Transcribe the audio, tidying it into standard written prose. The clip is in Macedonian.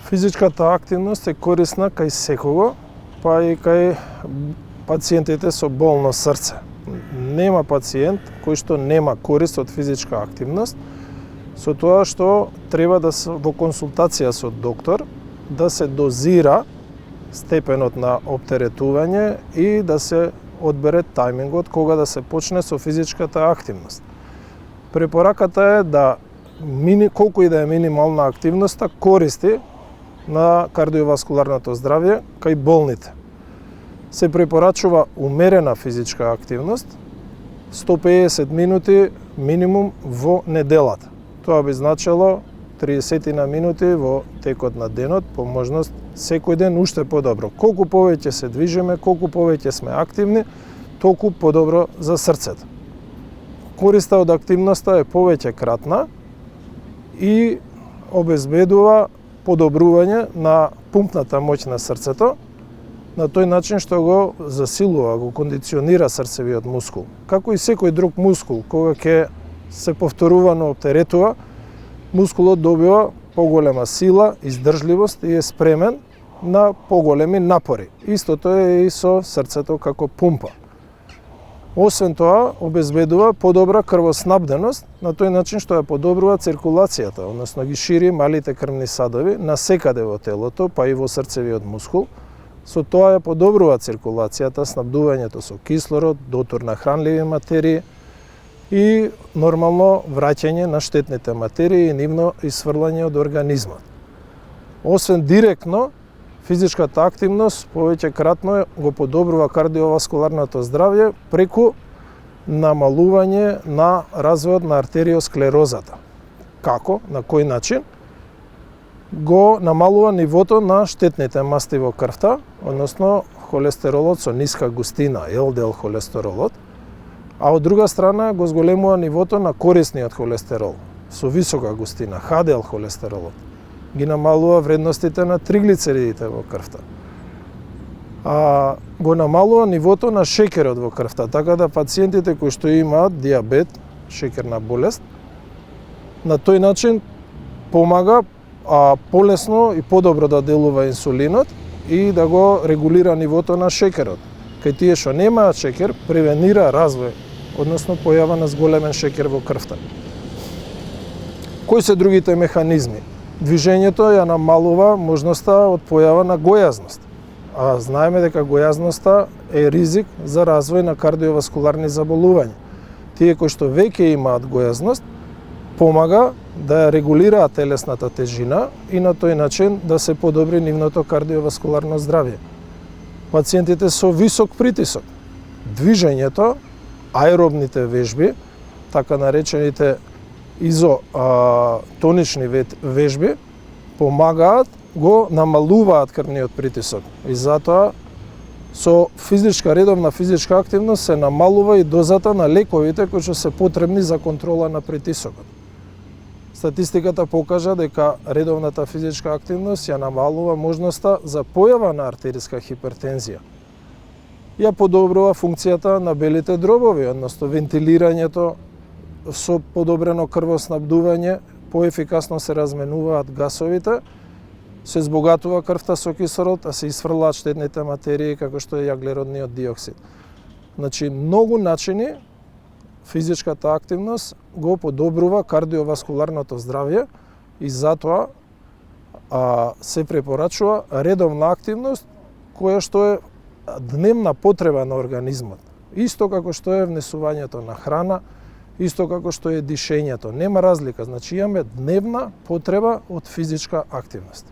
Физичката активност е корисна кај секого, па и кај пациентите со болно срце. Нема пациент кој што нема корист од физичка активност, со тоа што треба да се во консултација со доктор да се дозира степенот на оптеретување и да се одбере тајмингот кога да се почне со физичката активност. Препораката е да колку и да е минимална активноста користи на кардиоваскуларното здравје кај болните. Се препорачува умерена физичка активност, 150 минути минимум во неделата. Тоа би значило 30 на минути во текот на денот, по можност секој ден уште подобро. Колку повеќе се движиме, колку повеќе сме активни, толку подобро за срцето. Користа од активноста е повеќе кратна и обезбедува подобрување на пумпната моќ на срцето, на тој начин што го засилува, го кондиционира срцевиот мускул. Како и секој друг мускул, кога ќе се повторувано оптеретува, мускулот добива поголема сила, издржливост и е спремен на поголеми напори. Истото е и со срцето како пумпа. Освен тоа, обезбедува подобра крвоснабденост на тој начин што ја подобрува циркулацијата, односно ги шири малите крвни садови насекаде во телото, па и во срцевиот мускул. Со тоа ја подобрува циркулацијата, снабдувањето со кислород, дотур на хранливи материи и нормално враќање на штетните материи и нивно исфрлање од организмот. Освен директно, физичката активност повеќе кратно го подобрува кардиоваскуларното здравје преку намалување на развојот на артериосклерозата. Како? На кој начин? Го намалува нивото на штетните масти во крвта, односно холестеролот со ниска густина, LDL холестеролот, а од друга страна го зголемува нивото на корисниот холестерол со висока густина, HDL холестеролот. Ги намалува вредностите на триглицеридите во крвта. Го намалува нивото на шекерот во крвта, така да пациентите кои што имаат диабет, шекерна болест, на тој начин помага полесно и подобро да делува инсулинот и да го регулира нивото на шекерот. Кај тие што немаат шекер, превенира развој, односно појава на зголемен шекер во крвта. Кои се другите механизми? Движењето ја намалува можноста од појава на гојазност. А знаеме дека гојазноста е ризик за развој на кардиоваскуларни заболувања. Тие кои што веќе имаат гојазност, помага да ја регулираат телесната тежина и на тој начин да се подобри нивното кардиоваскуларно здравје. Пациентите со висок притисок, движењето, аеробните вежби, така наречените изотонични вежби, помагаат, го намалуваат крвниот притисок. И затоа со редовна физичка активност се намалува и дозата на лековите кои што се потребни за контрола на притисокот. Статистиката покажа дека редовната физичка активност ја намалува можноста за појава на артериска хипертензија. Ја подобрува функцијата на белите дробови, односно вентилирањето со подобрено крвоснабдување, поефикасно се разменуваат гасовите, се збогатува крвта со кислород, а се исфрлаат штетните материи како што е јаглеродниот диоксид. Значи, многу начини физичката активност го подобрува кардиоваскуларното здравје и затоа се препорачува редовна активност која што е дневна потреба на организмот. Исто како што е внесувањето на храна, исто како што е дишењето. Нема разлика, значи имаме дневна потреба од физичка активност.